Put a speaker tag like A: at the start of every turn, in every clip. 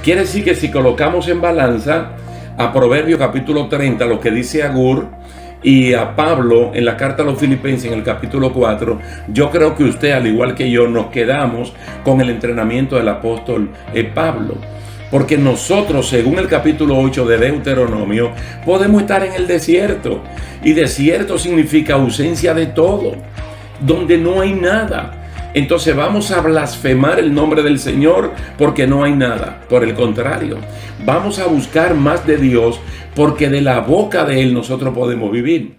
A: Quiere decir que si colocamos en balanza a Proverbios capítulo 30, lo que dice Agur, y a Pablo en la carta a los Filipenses en el capítulo 4, yo creo que usted, al igual que yo, nos quedamos con el entrenamiento del apóstol Pablo. Porque nosotros, según el capítulo 8 de Deuteronomio, podemos estar en el desierto. Y desierto significa ausencia de todo, donde no hay nada. Entonces vamos a blasfemar el nombre del Señor porque no hay nada. Por el contrario, vamos a buscar más de Dios porque de la boca de Él nosotros podemos vivir.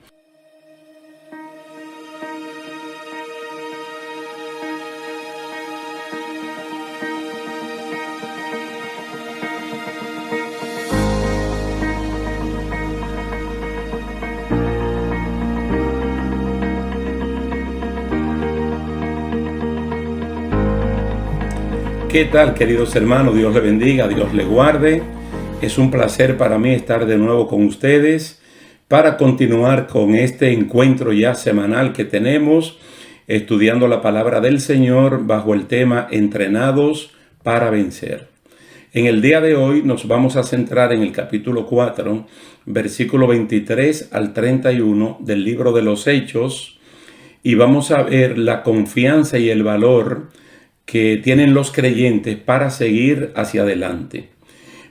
A: ¿Qué tal, queridos hermanos? Dios les bendiga, Dios les guarde. Es un placer para mí estar de nuevo con ustedes para continuar con este encuentro ya semanal que tenemos, estudiando la palabra del Señor bajo el tema Entrenados para vencer. En el día de hoy nos vamos a centrar en el capítulo 4, versículo 23 al 31 del libro de los Hechos, y vamos a ver la confianza y el valor que tienen los creyentes para seguir hacia adelante.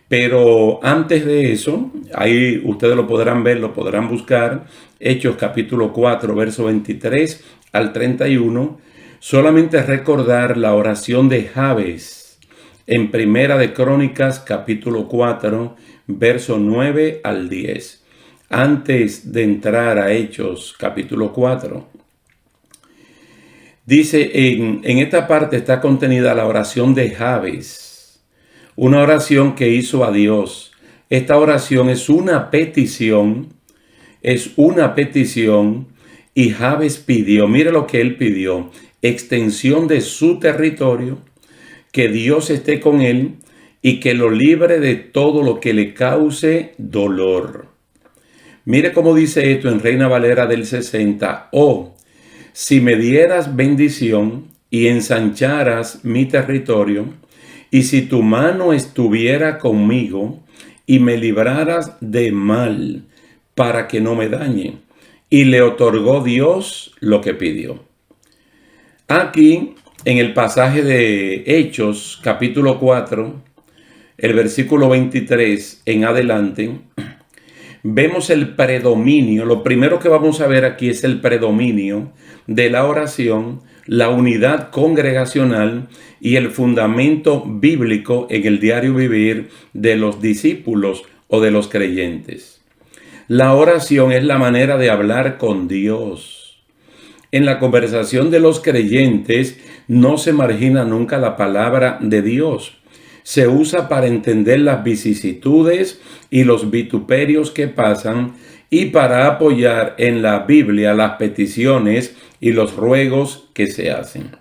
A: Pero antes de eso, ahí ustedes lo podrán ver, lo podrán buscar, Hechos capítulo 4, verso 23 al 31, solamente recordar la oración de Jabes en Primera de Crónicas capítulo 4, verso 9 al 10. Antes de entrar a Hechos capítulo 4, dice, en esta parte está contenida la oración de Jabes, una oración que hizo a Dios. Esta oración es una petición, y Jabes pidió, mire lo que él pidió: extensión de su territorio, que Dios esté con él y que lo libre de todo lo que le cause dolor. Mire cómo dice esto en Reina Valera del 60, si me dieras bendición y ensancharas mi territorio, y si tu mano estuviera conmigo y me libraras de mal para que no me dañe. Y le otorgó Dios lo que pidió. Aquí, en el pasaje de Hechos, capítulo 4, el versículo 23 en adelante, vemos el predominio. Lo primero que vamos a ver aquí es el predominio de la oración, la unidad congregacional y el fundamento bíblico en el diario vivir de los discípulos o de los creyentes. La oración es la manera de hablar con Dios. En la conversación de los creyentes no se margina nunca la palabra de Dios. Se usa para entender las vicisitudes y los vituperios que pasan y para apoyar en la Biblia las peticiones y los ruegos que se hacen.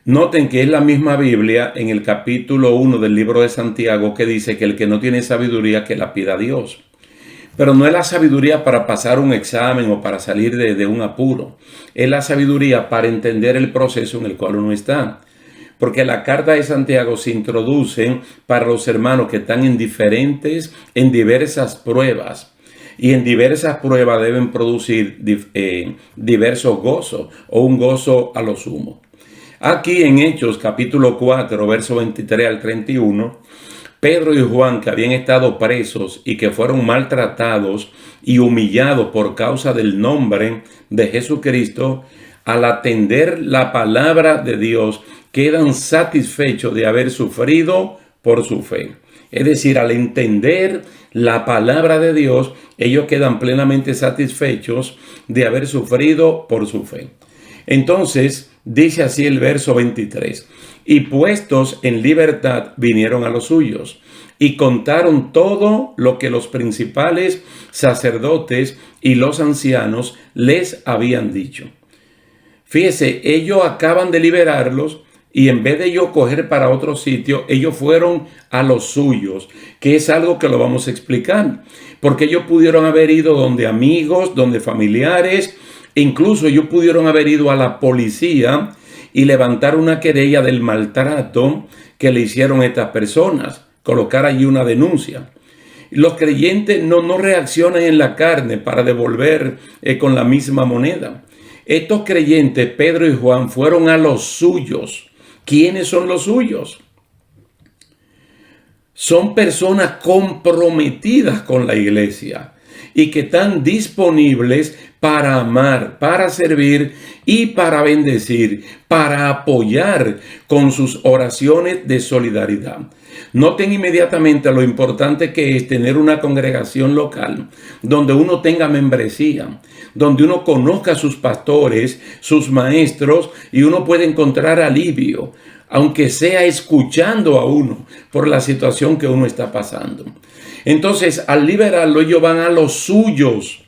A: Noten que es la misma Biblia en el capítulo 1 del libro de Santiago que dice que el que no tiene sabiduría que la pida a Dios. Pero no es la sabiduría para pasar un examen o para salir de un apuro. Es la sabiduría para entender el proceso en el cual uno está. Porque la carta de Santiago se introduce para los hermanos que están en diversas pruebas. Y en diversas pruebas deben producir diversos gozos o un gozo a lo sumo. Aquí en Hechos capítulo 4, verso 23 al 31, Pedro y Juan, que habían estado presos y que fueron maltratados y humillados por causa del nombre de Jesucristo, al atender la palabra de Dios, quedan satisfechos de haber sufrido por su fe. Es decir, al entender la palabra de Dios, ellos quedan plenamente satisfechos de haber sufrido por su fe. Entonces, dice así el verso 23, y puestos en libertad vinieron a los suyos, y contaron todo lo que los principales sacerdotes y los ancianos les habían dicho. Fíjese, ellos acaban de liberarlos, y en vez de ellos coger para otro sitio, ellos fueron a los suyos, que es algo que lo vamos a explicar. Porque ellos pudieron haber ido donde amigos, donde familiares, incluso ellos pudieron haber ido a la policía y levantar una querella del maltrato que le hicieron estas personas, colocar allí una denuncia. Los creyentes no reaccionan en la carne para devolver con la misma moneda. Estos creyentes, Pedro y Juan, fueron a los suyos. ¿Quiénes son los suyos? Son personas comprometidas con la iglesia y que están disponibles para amar, para servir y para bendecir, para apoyar con sus oraciones de solidaridad. Noten inmediatamente lo importante que es tener una congregación local donde uno tenga membresía, donde uno conozca a sus pastores, sus maestros, y uno puede encontrar alivio, aunque sea escuchando a uno por la situación que uno está pasando. Entonces, al liberarlo, ellos van a los suyos,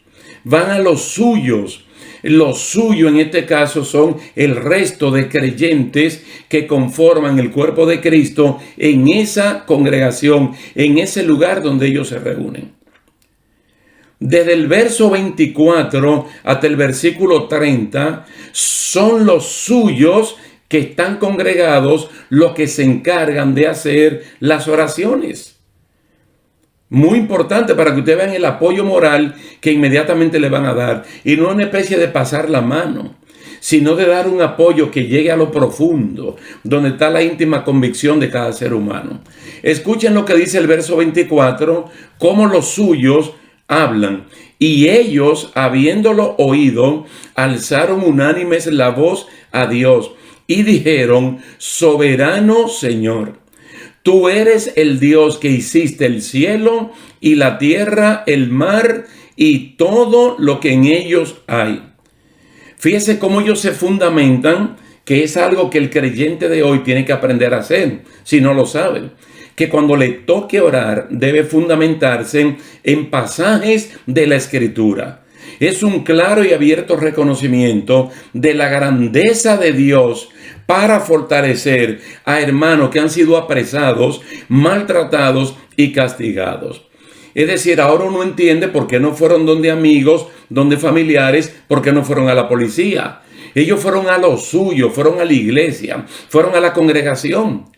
A: Los suyos en este caso son el resto de creyentes que conforman el cuerpo de Cristo en esa congregación, en ese lugar donde ellos se reúnen. Desde el verso 24 hasta el versículo 30, son los suyos que están congregados los que se encargan de hacer las oraciones. Muy importante para que ustedes vean el apoyo moral que inmediatamente le van a dar. Y no una especie de pasar la mano, sino de dar un apoyo que llegue a lo profundo, donde está la íntima convicción de cada ser humano. Escuchen lo que dice el verso 24, cómo los suyos hablan. Y ellos, habiéndolo oído, alzaron unánimes la voz a Dios y dijeron: soberano Señor, tú eres el Dios que hiciste el cielo y la tierra, el mar y todo lo que en ellos hay. Fíjese cómo ellos se fundamentan, que es algo que el creyente de hoy tiene que aprender a hacer, si no lo sabe. Que cuando le toque orar, debe fundamentarse en pasajes de la Escritura. Es un claro y abierto reconocimiento de la grandeza de Dios para fortalecer a hermanos que han sido apresados, maltratados y castigados. Es decir, ahora uno entiende por qué no fueron donde amigos, donde familiares, por qué no fueron a la policía. Ellos fueron a lo suyo, fueron a la iglesia, fueron a la congregación.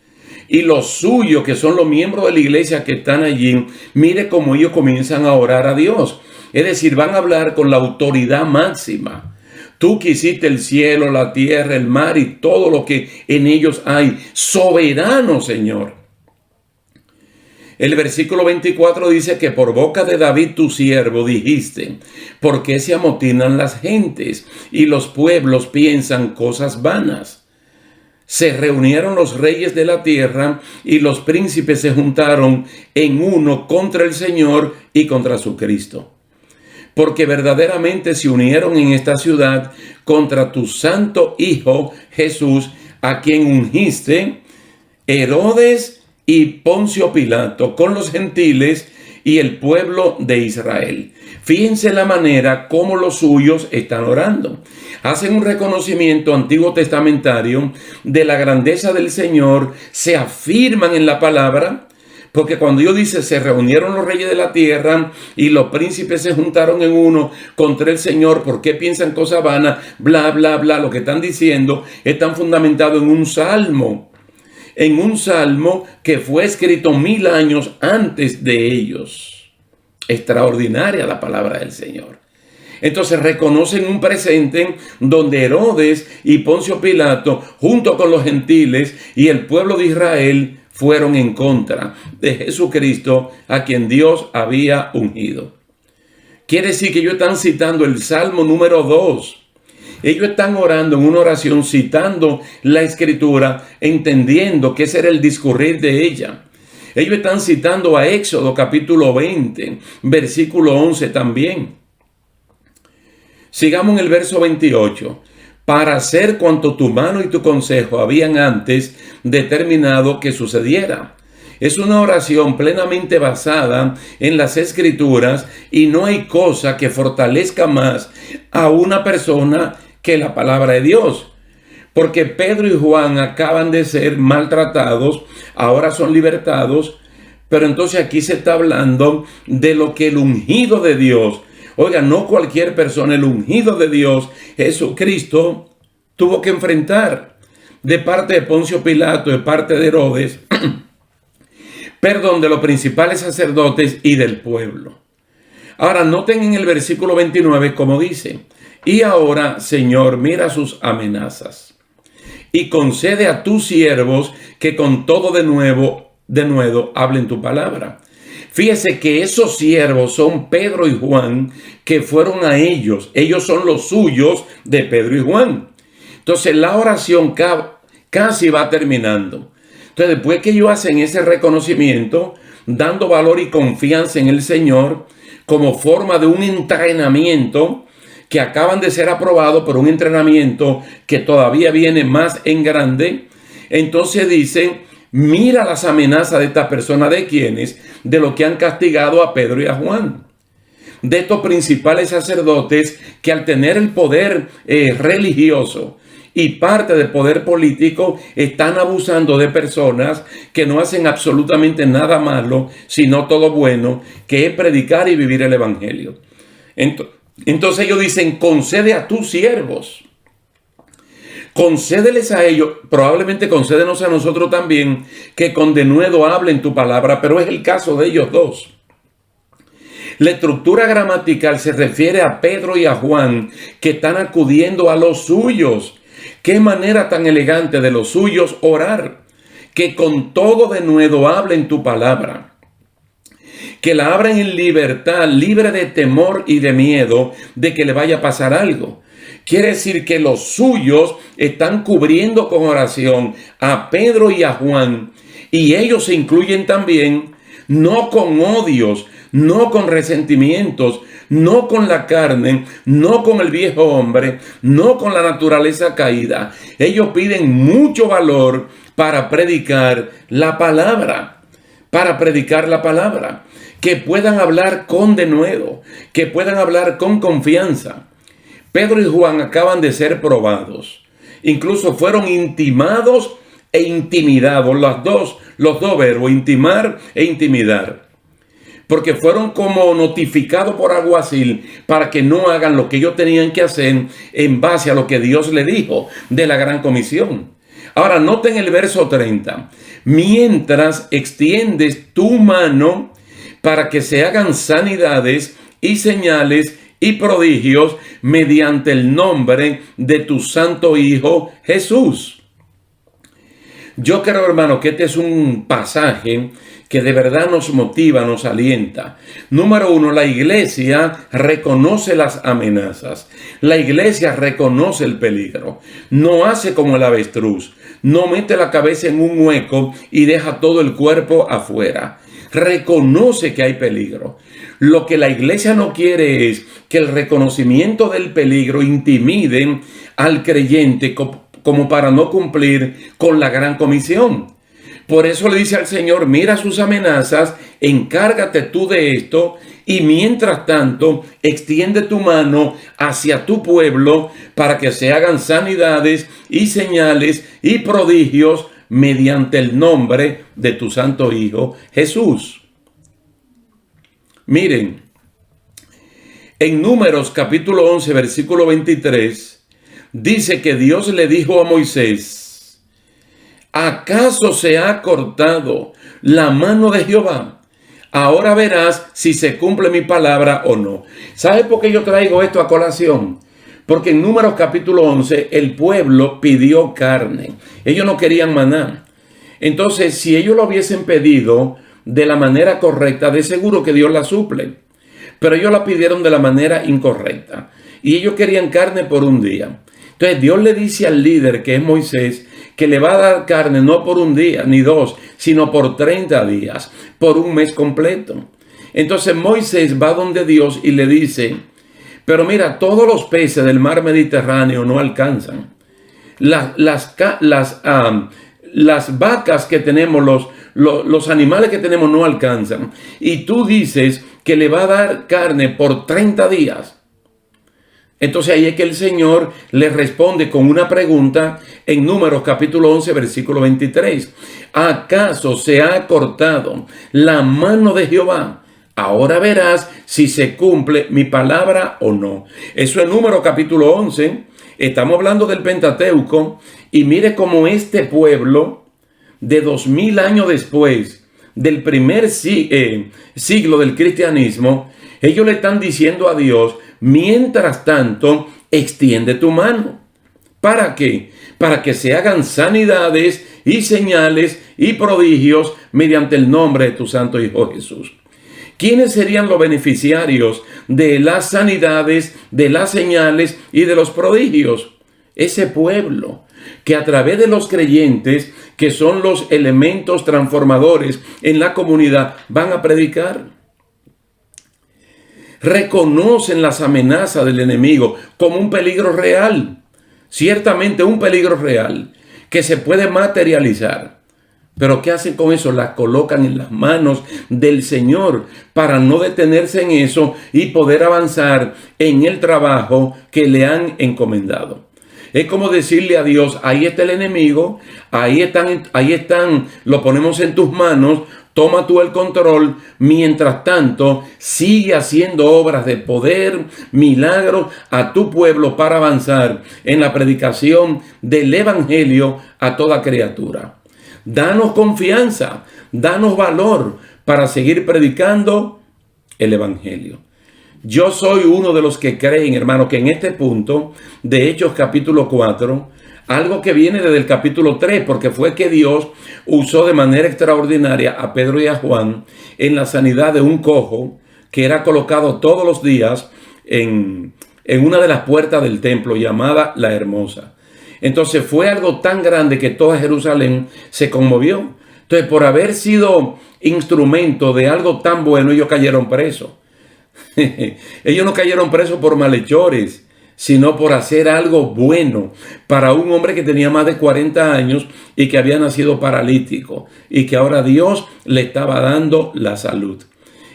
A: Y los suyos, que son los miembros de la iglesia que están allí, mire cómo ellos comienzan a orar a Dios. Es decir, van a hablar con la autoridad máxima. Tú que hiciste el cielo, la tierra, el mar y todo lo que en ellos hay. Soberano Señor. El versículo 24 dice que por boca de David tu siervo dijiste: ¿por qué se amotinan las gentes y los pueblos piensan cosas vanas? Se reunieron los reyes de la tierra y los príncipes se juntaron en uno contra el Señor y contra su Cristo. Porque verdaderamente se unieron en esta ciudad contra tu santo Hijo Jesús, a quien ungiste Herodes y Poncio Pilato con los gentiles y el pueblo de Israel. Fíjense la manera como los suyos están orando. Hacen un reconocimiento antiguo testamentario de la grandeza del Señor, se afirman en la palabra. Porque cuando Dios dice, se reunieron los reyes de la tierra y los príncipes se juntaron en uno contra el Señor, ¿por qué piensan cosas vanas? Bla, bla, bla. Lo que están diciendo están fundamentados en un salmo que fue escrito 1000 años antes de ellos. Extraordinaria la palabra del Señor. Entonces reconocen un presente donde Herodes y Poncio Pilato, junto con los gentiles y el pueblo de Israel, fueron en contra de Jesucristo, a quien Dios había ungido. Quiere decir que ellos están citando el Salmo número 2. Ellos están orando en una oración, citando la Escritura, entendiendo que ese era el discurrir de ella. Ellos están citando a Éxodo capítulo 20, versículo 11 también. Sigamos en el verso 28. Para hacer cuanto tu mano y tu consejo habían antes determinado que sucediera. Es una oración plenamente basada en las Escrituras y no hay cosa que fortalezca más a una persona que la palabra de Dios. Porque Pedro y Juan acaban de ser maltratados, ahora son libertados, pero entonces aquí se está hablando de lo que el ungido de Dios, oiga, no cualquier persona, el ungido de Dios, Jesucristo, tuvo que enfrentar. de parte de Poncio Pilato, de parte de Herodes, perdón, de los principales sacerdotes y del pueblo. Ahora, noten en el versículo 29 como dice: y ahora, Señor, mira sus amenazas y concede a tus siervos que con todo de nuevo hablen tu palabra. Fíjese que esos siervos son Pedro y Juan, que fueron a ellos. Ellos son los suyos de Pedro y Juan. Entonces la oración casi va terminando. Entonces, después que ellos hacen ese reconocimiento, dando valor y confianza en el Señor, como forma de un entrenamiento que acaban de ser aprobados por un entrenamiento que todavía viene más en grande, entonces dicen: mira las amenazas de estas personas. ¿De quiénes? De los que han castigado a Pedro y a Juan. De estos principales sacerdotes que, al tener el poder religioso y parte del poder político, están abusando de personas que no hacen absolutamente nada malo, sino todo bueno, que es predicar y vivir el evangelio. Entonces ellos dicen: concede a tus siervos. Concédeles a ellos, probablemente concédenos a nosotros también, que con denuedo hablen tu palabra, pero es el caso de ellos dos. La estructura gramatical se refiere a Pedro y a Juan, que están acudiendo a los suyos. Qué manera tan elegante de los suyos orar: que con todo denuedo hablen tu palabra, que la abran en libertad, libre de temor y de miedo de que le vaya a pasar algo. Quiere decir que los suyos están cubriendo con oración a Pedro y a Juan, y ellos se incluyen también, no con odios, no con resentimientos, no con la carne, no con el viejo hombre, no con la naturaleza caída. Ellos piden mucho valor para predicar la palabra, que puedan hablar con denuedo, que puedan hablar con confianza. Pedro y Juan acaban de ser probados. Incluso fueron intimados e intimidados. Los dos verbos, intimar e intimidar. Porque fueron como notificados por alguacil para que no hagan lo que ellos tenían que hacer en base a lo que Dios le dijo de la gran comisión. Ahora noten el verso 30. Mientras extiendes tu mano para que se hagan sanidades y señales y prodigios mediante el nombre de tu santo Hijo Jesús. Yo creo, hermano, que este es un pasaje que de verdad nos motiva, nos alienta. Número uno, la iglesia reconoce las amenazas. La iglesia reconoce el peligro. No hace como el avestruz. No mete la cabeza en un hueco y deja todo el cuerpo afuera. Reconoce que hay peligro. Lo que la iglesia no quiere es que el reconocimiento del peligro intimide al creyente como para no cumplir con la gran comisión. Por eso le dice al Señor: mira sus amenazas, encárgate tú de esto, y mientras tanto extiende tu mano hacia tu pueblo para que se hagan sanidades y señales y prodigios mediante el nombre de tu santo Hijo Jesús. Miren, en Números capítulo 11, versículo 23, dice que Dios le dijo a Moisés: ¿acaso se ha cortado la mano de Jehová? Ahora verás si se cumple mi palabra o no. ¿Sabe por qué yo traigo esto a colación? Porque en Números capítulo 11 el pueblo pidió carne. Ellos no querían maná. Entonces, si ellos lo hubiesen pedido de la manera correcta, de seguro que Dios la suple. Pero ellos la pidieron de la manera incorrecta. Y ellos querían carne por un día. Entonces Dios le dice al líder, que es Moisés, que le va a dar carne no por un día ni dos, sino por 30 días, por un mes completo. Entonces Moisés va donde Dios y le dice: pero mira, todos los peces del mar Mediterráneo no alcanzan. Las vacas que tenemos, los animales que tenemos no alcanzan. Y tú dices que le va a dar carne por 30 días. Entonces ahí es que el Señor le responde con una pregunta en Números capítulo 11, versículo 23. ¿Acaso se ha cortado la mano de Jehová? Ahora verás si se cumple mi palabra o no. Eso es Números capítulo 11. Estamos hablando del Pentateuco y mire cómo este pueblo de 2000 años después del primer siglo del cristianismo, ellos le están diciendo a Dios, mientras tanto, extiende tu mano. ¿Para qué? Para que se hagan sanidades y señales y prodigios mediante el nombre de tu santo Hijo Jesús. ¿Quiénes serían los beneficiarios de las sanidades, de las señales y de los prodigios? Ese pueblo que a través de los creyentes, que son los elementos transformadores en la comunidad, van a predicar. Reconocen las amenazas del enemigo como un peligro real. Ciertamente un peligro real que se puede materializar. Pero ¿qué hacen con eso? Las colocan en las manos del Señor para no detenerse en eso y poder avanzar en el trabajo que le han encomendado. Es como decirle a Dios, ahí está el enemigo, ahí están, lo ponemos en tus manos, toma tú el control. Mientras tanto, sigue haciendo obras de poder, milagros a tu pueblo para avanzar en la predicación del evangelio a toda criatura. Danos confianza, danos valor para seguir predicando el evangelio. Yo soy uno de los que creen, hermano, que en este punto de Hechos capítulo 4, algo que viene desde el capítulo 3, porque fue que Dios usó de manera extraordinaria a Pedro y a Juan en la sanidad de un cojo que era colocado todos los días en una de las puertas del templo llamada La Hermosa. Entonces fue algo tan grande que toda Jerusalén se conmovió. Entonces, por haber sido instrumento de algo tan bueno, ellos cayeron presos. Ellos no cayeron presos por malhechores, sino por hacer algo bueno para un hombre que tenía más de 40 años y que había nacido paralítico y que ahora Dios le estaba dando la salud.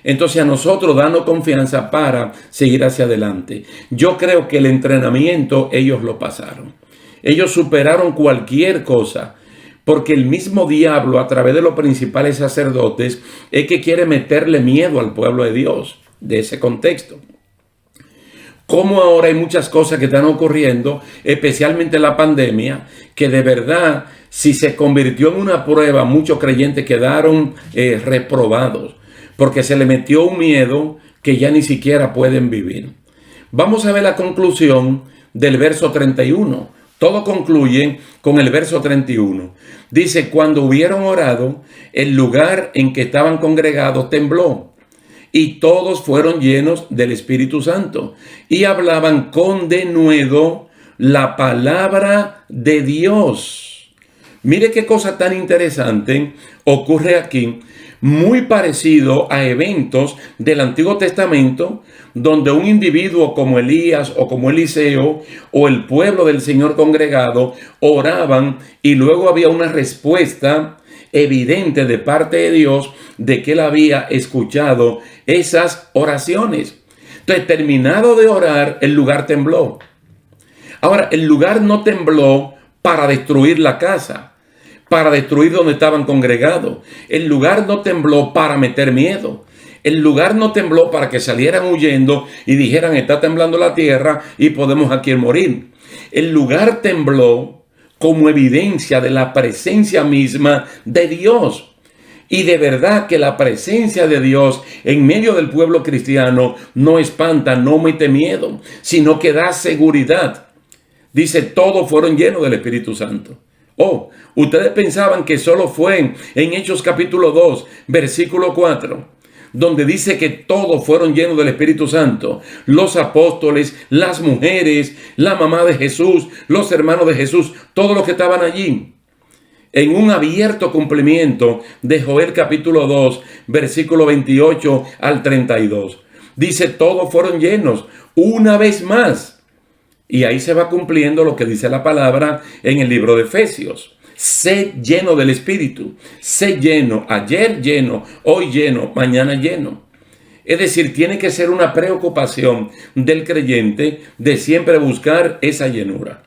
A: Entonces a nosotros danos confianza para seguir hacia adelante. Yo creo que el entrenamiento ellos lo pasaron. Ellos superaron cualquier cosa, porque el mismo diablo a través de los principales sacerdotes es que quiere meterle miedo al pueblo de Dios, de ese contexto. Como ahora hay muchas cosas que están ocurriendo, especialmente la pandemia, que de verdad, si se convirtió en una prueba, muchos creyentes quedaron reprobados, porque se le metió un miedo que ya ni siquiera pueden vivir. Vamos a ver la conclusión del verso 31. Todo concluye con el verso 31. Dice, cuando hubieron orado, el lugar en que estaban congregados tembló, y todos fueron llenos del Espíritu Santo, y hablaban con denuedo la palabra de Dios. Mire qué cosa tan interesante ocurre aquí, muy parecido a eventos del Antiguo Testamento, donde un individuo como Elías o como Eliseo o el pueblo del Señor congregado oraban y luego había una respuesta evidente de parte de Dios de que él había escuchado esas oraciones. Entonces, terminado de orar, el lugar tembló. Ahora, el lugar no tembló para destruir la casa, para destruir donde estaban congregados. El lugar no tembló para meter miedo. El lugar no tembló para que salieran huyendo y dijeran, está temblando la tierra y podemos aquí morir. El lugar tembló como evidencia de la presencia misma de Dios. Y de verdad que la presencia de Dios en medio del pueblo cristiano no espanta, no mete miedo, sino que da seguridad. Dice, todos fueron llenos del Espíritu Santo. Oh, ustedes pensaban que solo fue en Hechos capítulo 2, versículo 4, donde dice que todos fueron llenos del Espíritu Santo. Los apóstoles, las mujeres, la mamá de Jesús, los hermanos de Jesús, todos los que estaban allí. En un abierto cumplimiento de Joel capítulo 2, versículo 28 al 32. Dice, todos fueron llenos una vez más. Y ahí se va cumpliendo lo que dice la palabra en el libro de Efesios. Sé lleno del Espíritu. Sé lleno. Ayer lleno, hoy lleno, mañana lleno. Es decir, tiene que ser una preocupación del creyente de siempre buscar esa llenura.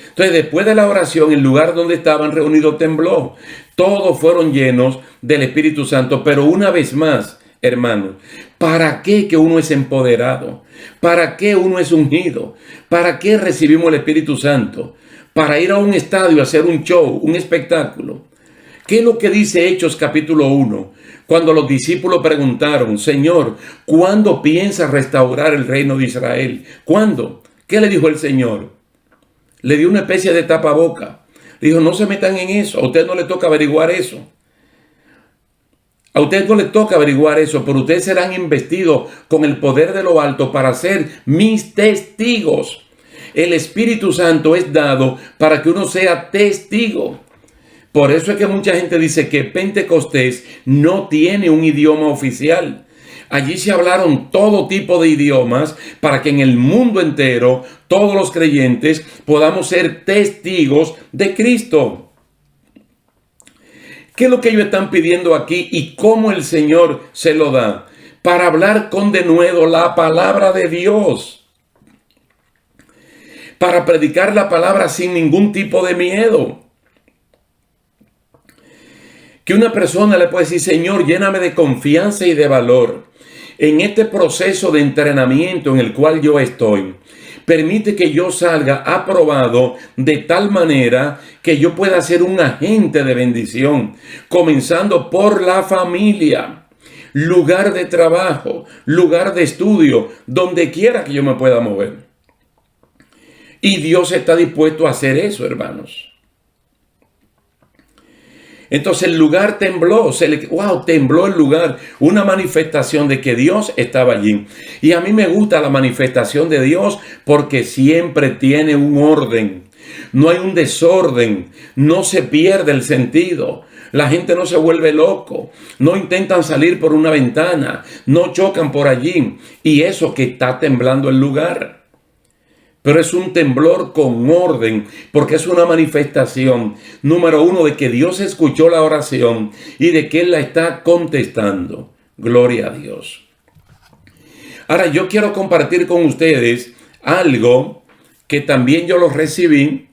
A: Entonces, después de la oración, el lugar donde estaban reunidos tembló. Todos fueron llenos del Espíritu Santo, pero una vez más, hermanos, ¿para qué que uno es empoderado? ¿Para qué uno es ungido? ¿Para qué recibimos el Espíritu Santo? Para ir a un estadio a hacer un show, un espectáculo. ¿Qué es lo que dice Hechos capítulo 1? Cuando los discípulos preguntaron, Señor, ¿cuándo piensas restaurar el reino de Israel? ¿Cuándo? ¿Qué le dijo el Señor? Le dio una especie de tapaboca. Le dijo, no se metan en eso. A usted no le toca averiguar eso. A usted no le toca averiguar eso, pero ustedes serán investidos con el poder de lo alto para ser mis testigos. El Espíritu Santo es dado para que uno sea testigo. Por eso es que mucha gente dice que Pentecostés no tiene un idioma oficial. Allí se hablaron todo tipo de idiomas para que en el mundo entero todos los creyentes podamos ser testigos de Cristo. ¿Qué es lo que ellos están pidiendo aquí y cómo el Señor se lo da? Para hablar con denuedo la palabra de Dios. Para predicar la palabra sin ningún tipo de miedo. Que una persona le puede decir, Señor, lléname de confianza y de valor. En este proceso de entrenamiento en el cual yo estoy, permite que yo salga aprobado de tal manera que yo pueda ser un agente de bendición, comenzando por la familia, lugar de trabajo, lugar de estudio, donde quiera que yo me pueda mover. Y Dios está dispuesto a hacer eso, hermanos. Entonces el lugar tembló, tembló el lugar, una manifestación de que Dios estaba allí. Y a mí me gusta la manifestación de Dios porque siempre tiene un orden. No hay un desorden, no se pierde el sentido. La gente no se vuelve loco, no intentan salir por una ventana, no chocan por allí. Y eso que está temblando el lugar. Pero es un temblor con orden, porque es una manifestación, número uno, de que Dios escuchó la oración y de que Él la está contestando. Gloria a Dios. Ahora, yo quiero compartir con ustedes algo que también yo lo recibí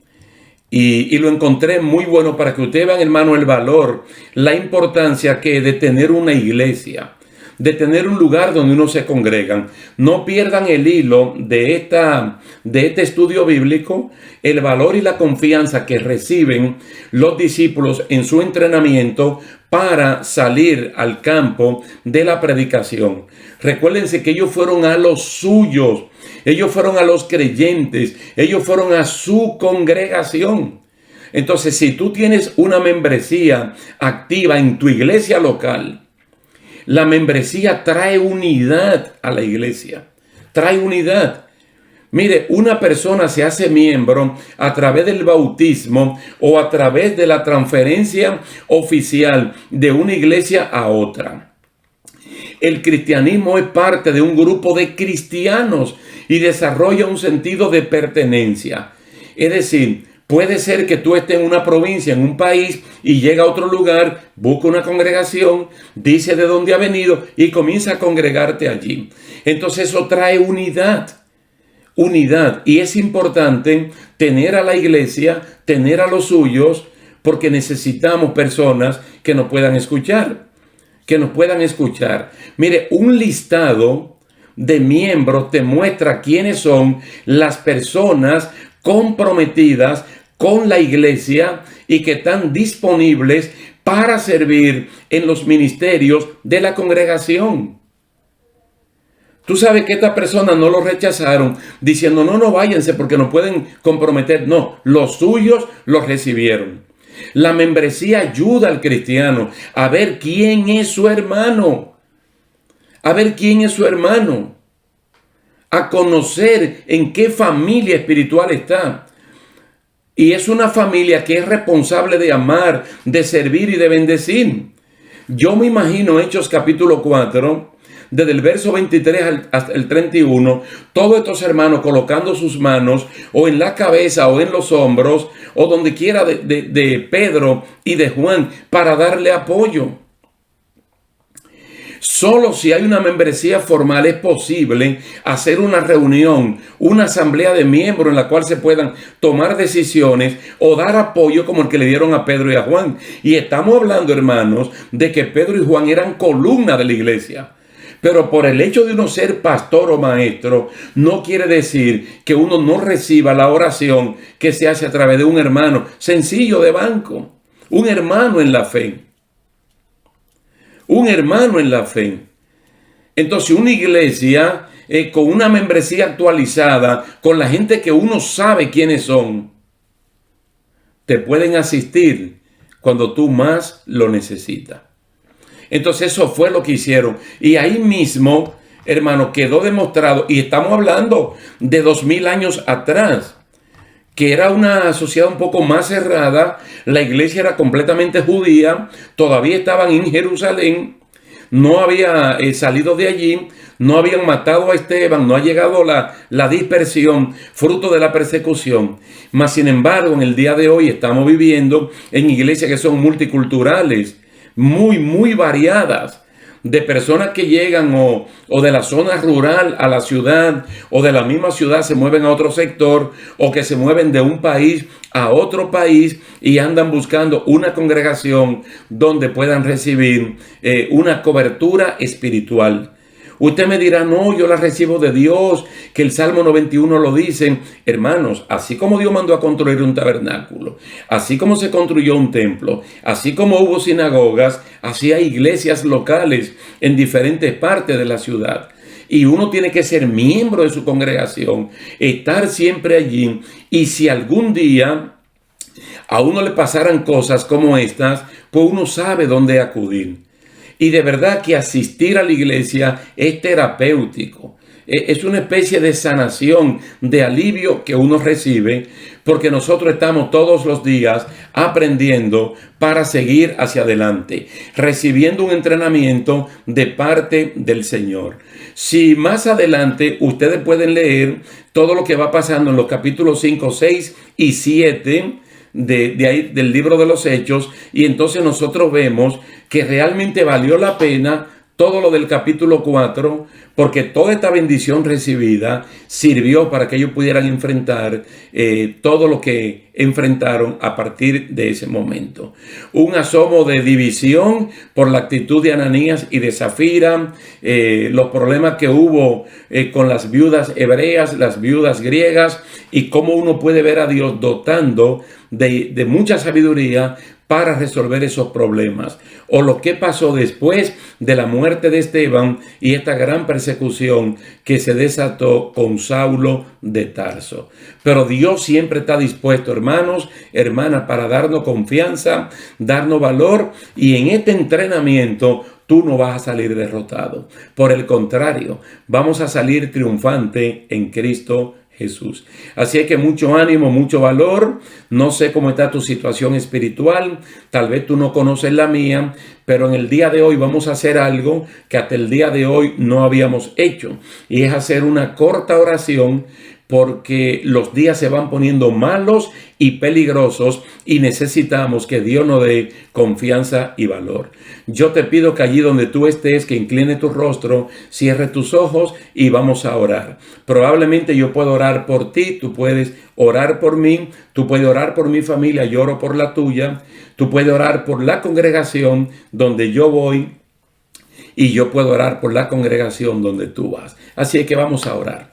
A: y lo encontré muy bueno para que ustedes vean, hermano, el valor, la importancia que de tener una iglesia, de tener un lugar donde uno se congregan. No pierdan el hilo de este estudio bíblico, el valor y la confianza que reciben los discípulos en su entrenamiento para salir al campo de la predicación. Recuérdense que ellos fueron a los suyos, ellos fueron a los creyentes, ellos fueron a su congregación. Entonces, si tú tienes una membresía activa en tu iglesia local, la membresía trae unidad a la iglesia, trae unidad. Mire, una persona se hace miembro a través del bautismo o a través de la transferencia oficial de una iglesia a otra. El cristianismo es parte de un grupo de cristianos y desarrolla un sentido de pertenencia. Es decir, puede ser que tú estés en una provincia, en un país, y llega a otro lugar, busca una congregación, dice de dónde ha venido y comienza a congregarte allí. Entonces eso trae unidad. Unidad. Y es importante tener a la iglesia, tener a los suyos, porque necesitamos personas que nos puedan escuchar. Que nos puedan escuchar. Mire, un listado de miembros te muestra quiénes son las personas comprometidas con la iglesia y que están disponibles para servir en los ministerios de la congregación. Tú sabes que estas personas no lo rechazaron diciendo no váyanse porque no pueden comprometer. No, los suyos los recibieron. La membresía ayuda al cristiano a ver quién es su hermano. A ver quién es su hermano. A conocer en qué familia espiritual está. Y es una familia que es responsable de amar, de servir y de bendecir. Yo me imagino Hechos capítulo 4, desde el verso 23 hasta el 31, todos estos hermanos colocando sus manos o en la cabeza o en los hombros o donde quiera de Pedro y de Juan para darle apoyo. Solo si hay una membresía formal es posible hacer una reunión, una asamblea de miembros en la cual se puedan tomar decisiones o dar apoyo como el que le dieron a Pedro y a Juan. Y estamos hablando, hermanos, de que Pedro y Juan eran columna de la iglesia. Pero por el hecho de uno ser pastor o maestro, no quiere decir que uno no reciba la oración que se hace a través de un hermano sencillo de banco, un hermano en la fe. Un hermano en la fe. Entonces, una iglesia con una membresía actualizada, con la gente que uno sabe quiénes son, te pueden asistir cuando tú más lo necesitas. Entonces, eso fue lo que hicieron. Y ahí mismo, hermano, quedó demostrado, y estamos hablando de 2000 años atrás, que era una sociedad un poco más cerrada, la iglesia era completamente judía, todavía estaban en Jerusalén, no había salido de allí, no habían matado a Esteban, no ha llegado la dispersión, fruto de la persecución. Mas, sin embargo, en el día de hoy estamos viviendo en iglesias que son multiculturales, muy variadas, de personas que llegan o de la zona rural a la ciudad, o de la misma ciudad se mueven a otro sector, o que se mueven de un país a otro país y andan buscando una congregación donde puedan recibir una cobertura espiritual. Usted me dirá, no, yo la recibo de Dios, que el Salmo 91 lo dice. Hermanos, así como Dios mandó a construir un tabernáculo, así como se construyó un templo, así como hubo sinagogas, así hay iglesias locales en diferentes partes de la ciudad. Y uno tiene que ser miembro de su congregación, estar siempre allí. Y si algún día a uno le pasaran cosas como estas, pues uno sabe dónde acudir. Y de verdad que asistir a la iglesia es terapéutico. Es una especie de sanación, de alivio que uno recibe, porque nosotros estamos todos los días aprendiendo para seguir hacia adelante, recibiendo un entrenamiento de parte del Señor. Si más adelante ustedes pueden leer todo lo que va pasando en los capítulos 5, 6 y 7, de ahí, del libro de los Hechos, y entonces nosotros vemos que realmente valió la pena todo lo del capítulo 4, porque toda esta bendición recibida sirvió para que ellos pudieran enfrentar todo lo que enfrentaron a partir de ese momento. Un asomo de división por la actitud de Ananías y de Zafira, los problemas que hubo con las viudas hebreas, las viudas griegas, y cómo uno puede ver a Dios dotando de mucha sabiduría para resolver esos problemas. O lo que pasó después de la muerte de Esteban y esta gran persecución que se desató con Saulo de Tarso. Pero Dios siempre está dispuesto, hermanos, hermanas, para darnos confianza, darnos valor, y en este entrenamiento tú no vas a salir derrotado. Por el contrario, vamos a salir triunfante en Cristo Jesús. Así es que mucho ánimo, mucho valor. No sé cómo está tu situación espiritual, tal vez tú no conoces la mía, pero en el día de hoy vamos a hacer algo que hasta el día de hoy no habíamos hecho, y es hacer una corta oración, porque los días se van poniendo malos y peligrosos y necesitamos que Dios nos dé confianza y valor. Yo te pido que allí donde tú estés, que incline tu rostro, cierre tus ojos y vamos a orar. Probablemente yo puedo orar por ti, tú puedes orar por mí, tú puedes orar por mi familia, yo oro por la tuya, tú puedes orar por la congregación donde yo voy, y yo puedo orar por la congregación donde tú vas. Así es que vamos a orar.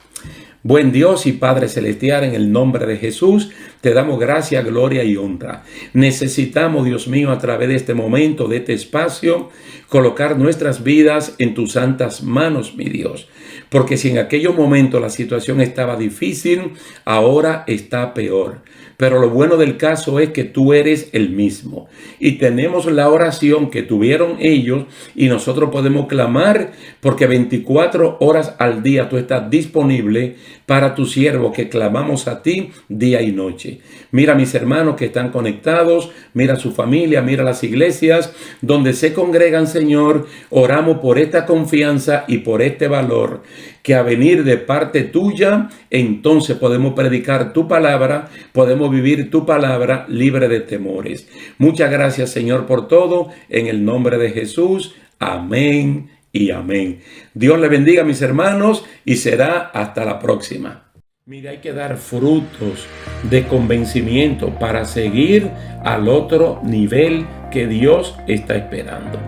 A: Buen Dios y Padre Celestial, en el nombre de Jesús, te damos gracia, gloria y honra. Necesitamos, Dios mío, a través de este momento, de este espacio, colocar nuestras vidas en tus santas manos, mi Dios. Porque si en aquellos momentos la situación estaba difícil, ahora está peor. Pero lo bueno del caso es que tú eres el mismo. Y tenemos la oración que tuvieron ellos y nosotros podemos clamar, porque 24 horas al día tú estás disponible para tu siervo que clamamos a ti día y noche. Mira a mis hermanos que están conectados, mira a su familia, mira a las iglesias donde se congregan, Señor. Oramos por esta confianza y por este valor, que a venir de parte tuya, entonces podemos predicar tu palabra, podemos vivir tu palabra libre de temores. Muchas gracias, Señor, por todo, en el nombre de Jesús. Amén y amén. Dios le bendiga, mis hermanos, y será hasta la próxima. Mira, hay que dar frutos de convencimiento para seguir al otro nivel que Dios está esperando.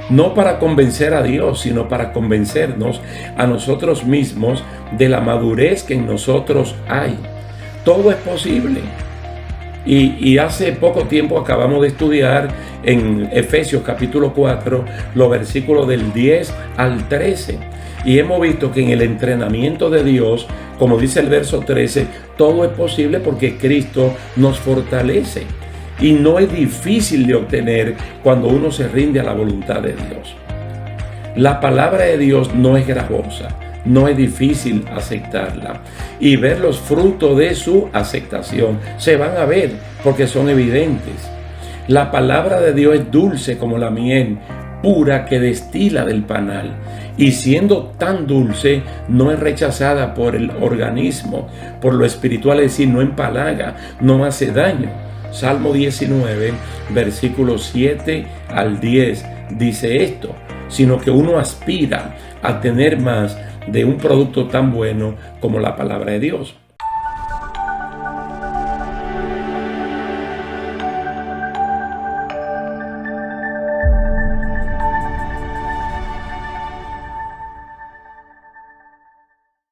A: no para convencer a Dios, sino para convencernos a nosotros mismos de la madurez que en nosotros hay. Todo es posible. Y hace poco tiempo acabamos de estudiar en Efesios capítulo 4 los versículos del 10 al 13. Y hemos visto que en el entrenamiento de Dios, como dice el verso 13, todo es posible porque Cristo nos fortalece. Y no es difícil de obtener cuando uno se rinde a la voluntad de Dios. La palabra de Dios no es gravosa, no es difícil aceptarla. Y ver los frutos de su aceptación se van a ver porque son evidentes. La palabra de Dios es dulce como la miel pura que destila del panal. Y siendo tan dulce, no es rechazada por el organismo, por lo espiritual, es decir, no empalaga, no hace daño. Salmo 19, versículos 7 al 10 dice esto, sino que uno aspira a tener más de un producto tan bueno como la palabra de Dios.